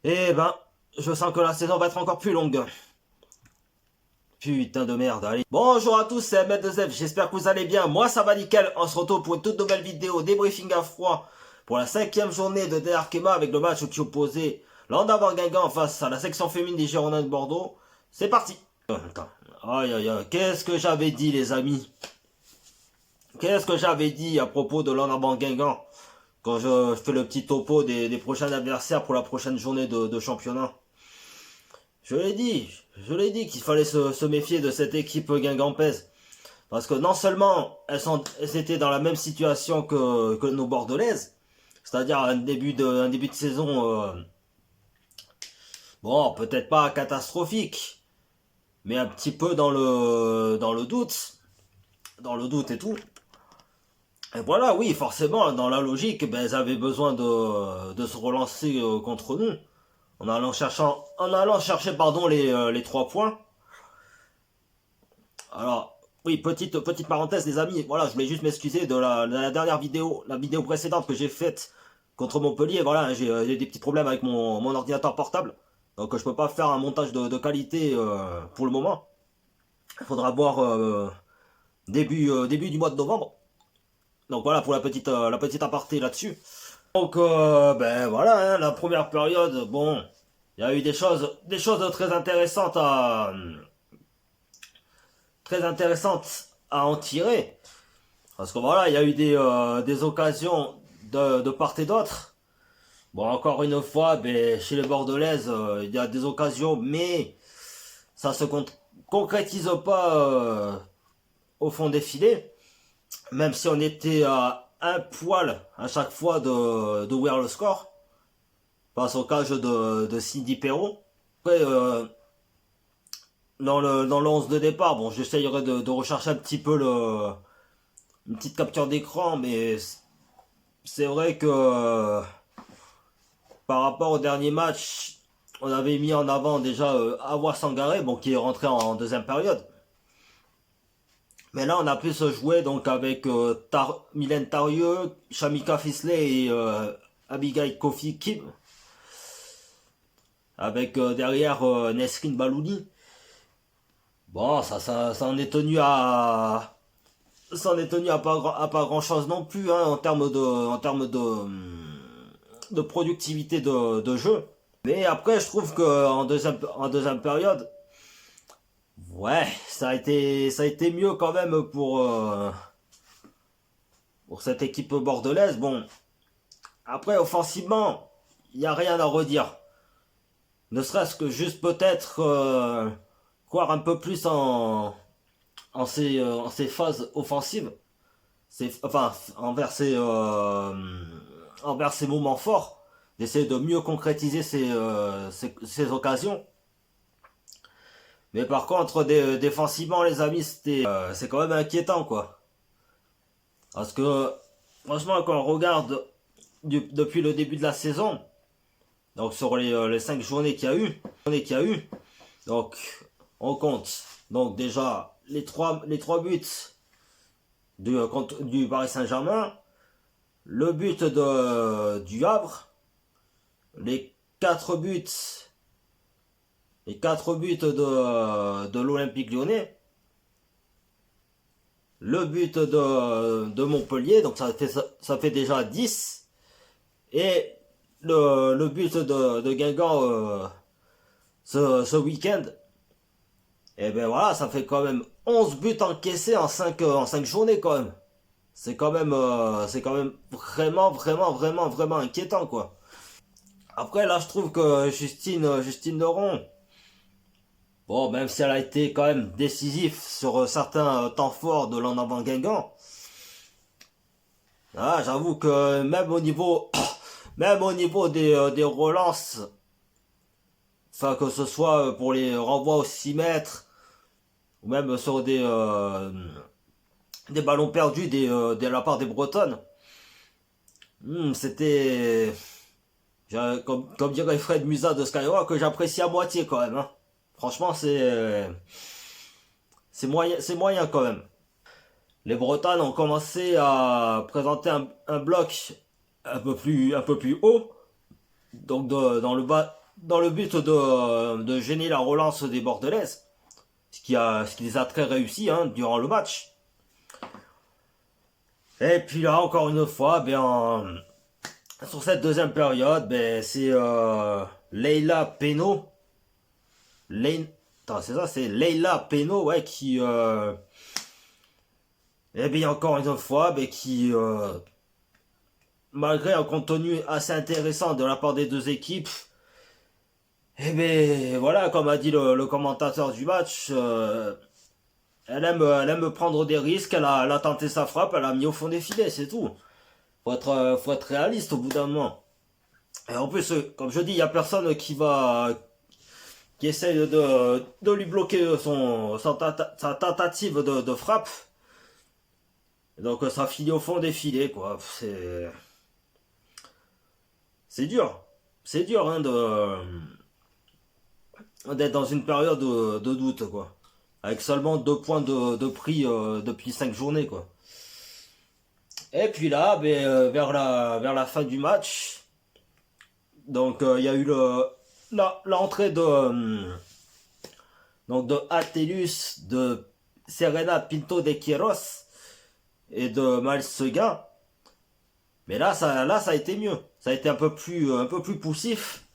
Eh ben, je sens que la saison va être encore plus longue. Putain de merde, allez. Bonjour à tous, c'est Ahmed de Zef, j'espère que vous allez bien. Moi ça va nickel, on se retrouve pour une toute nouvelle vidéo débriefing à froid pour la 5e journée de Der Arkema avec le match qui opposait l'Andavar Guingamp face à la section féminine des Girondins de Bordeaux. C'est parti. Attends. Aïe aïe aïe, qu'est-ce que j'avais dit les amis? Qu'est-ce que j'avais dit à propos de l'Andavar Guingamp quand je fais le petit topo des prochains adversaires pour la prochaine journée de championnat? Je l'ai dit qu'il fallait se méfier de cette équipe guingampaise. Parce que non seulement elles étaient dans la même situation que nos Bordelaises, c'est-à-dire un début de saison, bon, peut-être pas catastrophique, mais un petit peu dans le doute et tout. Et voilà, oui, forcément, dans la logique, ben, elles avaient besoin de se relancer contre nous, en allant chercher pardon, les 3 points. Alors, oui, petite parenthèse, les amis. Voilà, je voulais juste m'excuser de la dernière vidéo, la vidéo précédente que j'ai faite contre Montpellier. Voilà, j'ai des petits problèmes avec mon ordinateur portable. Donc, je peux pas faire un montage de qualité pour le moment. Il faudra voir début du mois de novembre. Donc, voilà pour la petite aparté là-dessus. Donc, ben voilà, hein, la première période, bon, il y a eu des choses très intéressantes à en tirer. Parce que voilà, il y a eu des occasions de part et d'autre. Bon, encore une fois, ben, chez les Bordelaises, il y a des occasions, mais ça se concrétise pas au fond des filets. Même si on était à un poil à chaque fois d'ouvrir le score, face au cage de Cindy Perrault. Après, dans le 11 de départ, bon, j'essayerai de rechercher un petit peu une petite capture d'écran, mais c'est vrai que par rapport au dernier match, on avait mis en avant déjà Awa Sangaré, bon, qui est rentré en deuxième période. Mais là, on a pu se jouer donc avec Mylène Tarieux, Shamika Fisley et Abigail Kofi Kim, avec derrière Nesrine Balouni. Bon, ça en est tenu à pas grand chose non plus hein, en termes de productivité de jeu. Mais après, je trouve que en deuxième période, ouais, ça a été mieux quand même pour cette équipe bordelaise. Bon, après, offensivement, il n'y a rien à redire. Ne serait-ce que juste peut-être croire un peu plus en ces phases offensives. Enfin, envers ces moments forts. D'essayer de mieux concrétiser ces occasions. Mais par contre, défensivement, les amis, c'est quand même inquiétant, quoi. Parce que, franchement, quand on regarde depuis le début de la saison, donc sur les 5 journées qu'il y a eu, donc on compte. Donc déjà, les trois buts du Paris Saint-Germain, le but du Havre, les 4 buts, de l'Olympique Lyonnais, le but de Montpellier, donc ça fait déjà 10 et le but de Guingamp ce week-end, et ben voilà, ça fait quand même 11 buts encaissés en 5 journées quand même. C'est quand même vraiment inquiétant quoi. Après là, je trouve que Justine Leron, bon, même si elle a été quand même décisive sur certains temps forts de l'en avant Guingamp, ah, j'avoue que même au niveau des relances, enfin que ce soit pour les renvois au 6 mètres, ou même sur des ballons perdus de la part des Bretonnes, c'était, comme dirait Fred Musa de Skyrock, que j'apprécie à moitié quand même. Hein. Franchement, c'est moyen quand même. Les Bretanes ont commencé à présenter un bloc un peu plus haut, donc dans le but de gêner la relance des Bordelaises, ce qui les a très réussi hein, durant le match. Et puis là, encore une fois, sur cette deuxième période, c'est Leila Peno. C'est ça, c'est Leila Peno, ouais, qui, encore une fois, malgré un contenu assez intéressant de la part des deux équipes, voilà, comme a dit le commentateur du match, elle aime prendre des risques, elle a tenté sa frappe, elle a mis au fond des filets, c'est tout. Faut être réaliste au bout d'un moment. Et en plus, comme je dis, il y a personne qui essaye de lui bloquer sa tentative de frappe. Donc ça finit au fond des filets, quoi. C'est dur. C'est dur, hein, d'être dans une période de doute, quoi. Avec seulement 2 points de prix depuis 5 journées, quoi. Et puis là, vers la fin du match, donc il y a eu l'entrée de Atelius, de Serena Pinto de Queiroz et de Miles Seguin. Mais là, ça a été mieux. Ça a été un peu plus poussif.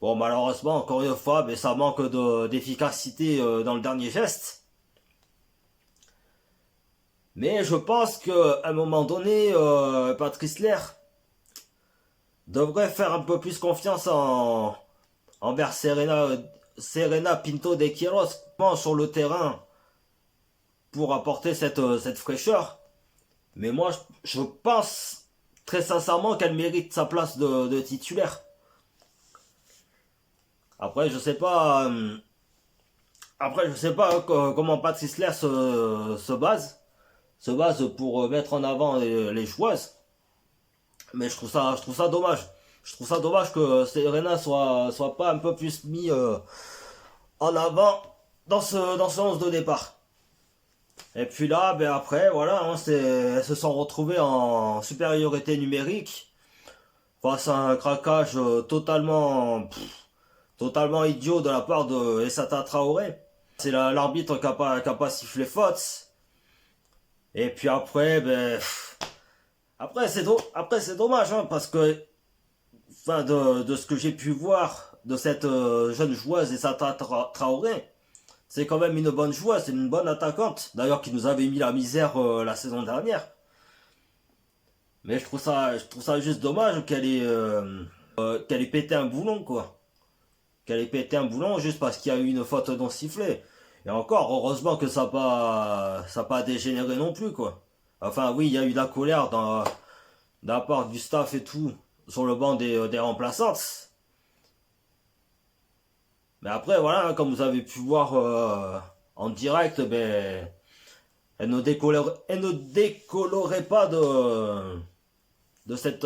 Bon, malheureusement, encore une fois, ça manque d'efficacité dans le dernier geste. Mais je pense qu'à un moment donné, Patrice Lair devrait faire un peu plus confiance envers Serena Pinto de Queiroz sur le terrain pour apporter cette fraîcheur. Mais moi, je pense très sincèrement qu'elle mérite sa place de titulaire. Après, je sais pas. Comment Patrice Lair se base pour mettre en avant les joueuses. Mais je trouve ça dommage. Je trouve ça dommage que Serena soit pas un peu plus mis en avant dans ce 11 de départ. Et puis là, après, voilà, hein, elles se sont retrouvées en supériorité numérique face à un craquage totalement idiot de la part de Essata Traoré. C'est l'arbitre qui a pas sifflé faute. Et puis après, après c'est dommage, hein, parce que, enfin, de ce que j'ai pu voir de cette jeune joueuse Essata Traoré, c'est quand même une bonne joueuse, c'est une bonne attaquante. D'ailleurs, qui nous avait mis la misère la saison dernière. Mais je trouve ça juste dommage qu'elle ait pété un boulon, quoi. Qu'elle ait pété un boulon juste parce qu'il y a eu une faute non sifflée. Et encore, heureusement que ça n'a pas dégénéré non plus, quoi. Enfin, oui, il y a eu de la colère de la part du staff et tout, sur le banc des remplaçantes. Mais après, voilà, comme vous avez pu voir en direct, elle ne décolorait pas de cette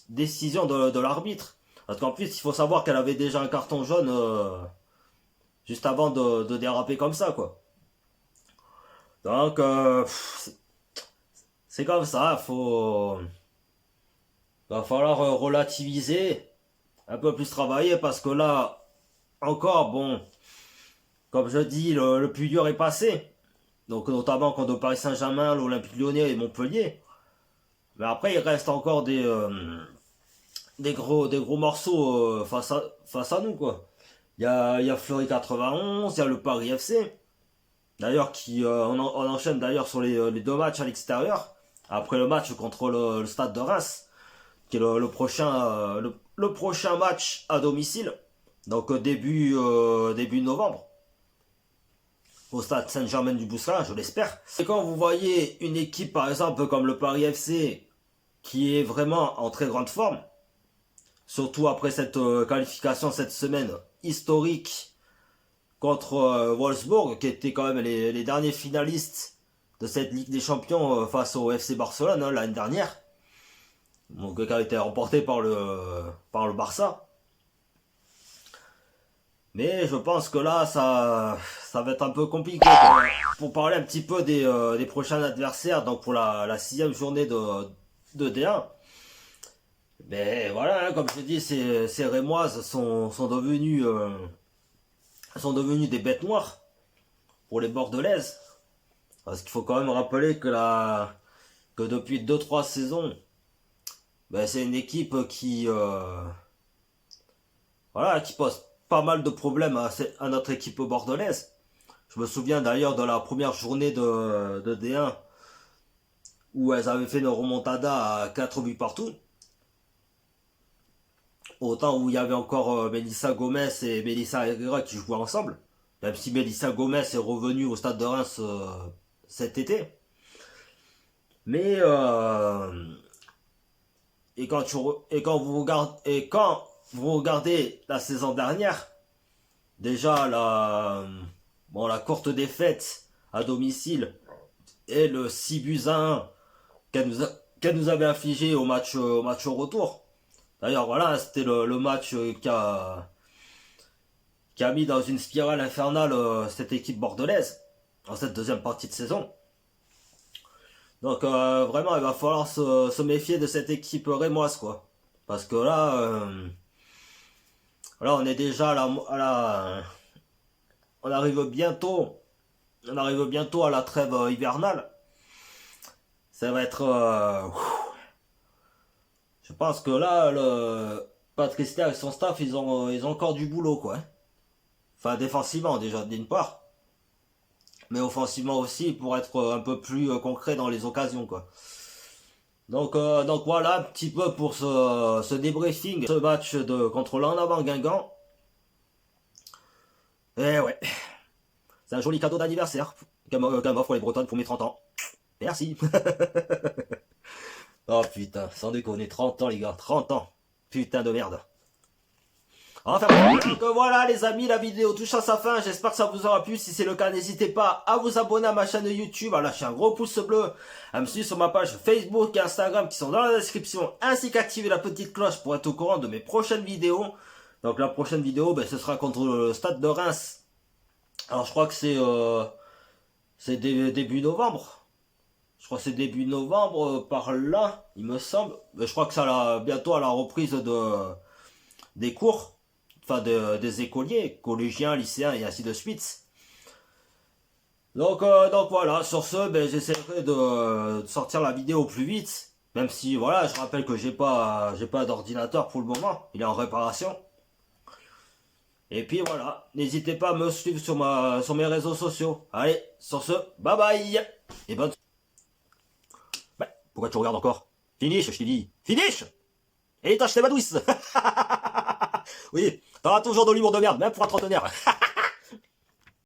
décision de l'arbitre. Parce qu'en plus, il faut savoir qu'elle avait déjà un carton jaune juste avant de déraper comme ça, quoi. Donc, c'est comme ça, va falloir relativiser, un peu plus travailler, parce que là, encore, bon, comme je dis, le plus dur est passé. Donc, notamment contre Paris Saint-Germain, l'Olympique Lyonnais et Montpellier. Mais après, il reste encore des gros morceaux face à nous, quoi. Il y a Fleury 91, il y a le Paris FC. D'ailleurs, on enchaîne d'ailleurs sur les 2 matchs à l'extérieur. Après le match contre le Stade de Reims, qui est le prochain match à domicile. Donc début novembre. Au Stade Saint-Germain-du-Bousselin, je l'espère. Et quand vous voyez une équipe, par exemple, comme le Paris FC, qui est vraiment en très grande forme, surtout après cette qualification cette semaine historique contre Wolfsburg, qui était quand même les derniers finalistes de cette Ligue des Champions face au FC Barcelone hein, l'année dernière, donc qui a été remporté par le Barça. Mais je pense que là, ça va être un peu compliqué, quoi. Pour parler un petit peu des prochains adversaires, donc pour la 6e journée de D1, Mais voilà, hein, comme je dis, ces Rémoises sont devenues des bêtes noires pour les Bordelaises. Parce qu'il faut quand même rappeler que depuis 2 3 saisons, ben, c'est une équipe qui pose pas mal de problèmes à notre équipe bordelaise. Je me souviens d'ailleurs de la première journée de D1 où elles avaient fait une remontada à 4 buts partout. Au temps où il y avait encore Mélissa Gomez et Mélissa Herrera qui jouaient ensemble. Même si Mélissa Gomez est revenue au stade de Reims cet été. Mais quand vous regardez la saison dernière, déjà la courte défaite à domicile et le 6 buts à 1 qu'elle nous avait infligé au match au retour. D'ailleurs voilà, c'était le match qui a mis dans une spirale infernale cette équipe bordelaise dans cette deuxième partie de saison. Donc vraiment, il va falloir se méfier de cette équipe rémoise, quoi. Parce que là on est déjà on arrive bientôt, à la trêve hivernale. Ça va être, je pense que là, le Patrice et son staff, ils ont encore du boulot, quoi. Enfin, défensivement déjà, d'une part. Mais offensivement aussi, pour être un peu plus concret dans les occasions, quoi. Donc voilà un petit peu pour ce débriefing, ce match contre l'En Avant Guingamp. Et ouais, c'est un joli cadeau d'anniversaire qu'elle m'offre les Bretonnes pour mes 30 ans. Merci. Oh putain, sans déconner, 30 ans les gars, 30 ans. Putain de merde. Enfin bon, donc voilà les amis, la vidéo touche à sa fin, j'espère que ça vous aura plu, si c'est le cas n'hésitez pas à vous abonner à ma chaîne YouTube, à lâcher un gros pouce bleu, à me suivre sur ma page Facebook et Instagram qui sont dans la description, ainsi qu'activer la petite cloche pour être au courant de mes prochaines vidéos. Donc la prochaine vidéo, ben, ce sera contre le Stade de Reims. Alors je crois que c'est début novembre. Je crois que c'est début novembre par là, il me semble. Mais je crois que ça bientôt à la reprise des cours. Enfin des écoliers, collégiens, lycéens et ainsi de suite. Donc voilà, sur ce, ben, j'essaierai de sortir la vidéo au plus vite. Même si voilà, je rappelle que j'ai pas d'ordinateur pour le moment, il est en réparation. Et puis voilà, n'hésitez pas à me suivre sur mes réseaux sociaux. Allez, sur ce, bye bye. Et bonne. Ben, pourquoi tu regardes encore? Finish, je t'ai dit. Finish. Et tâche tes badouisses. Oui, t'auras toujours de l'humour de merde, même pour un trentenaire.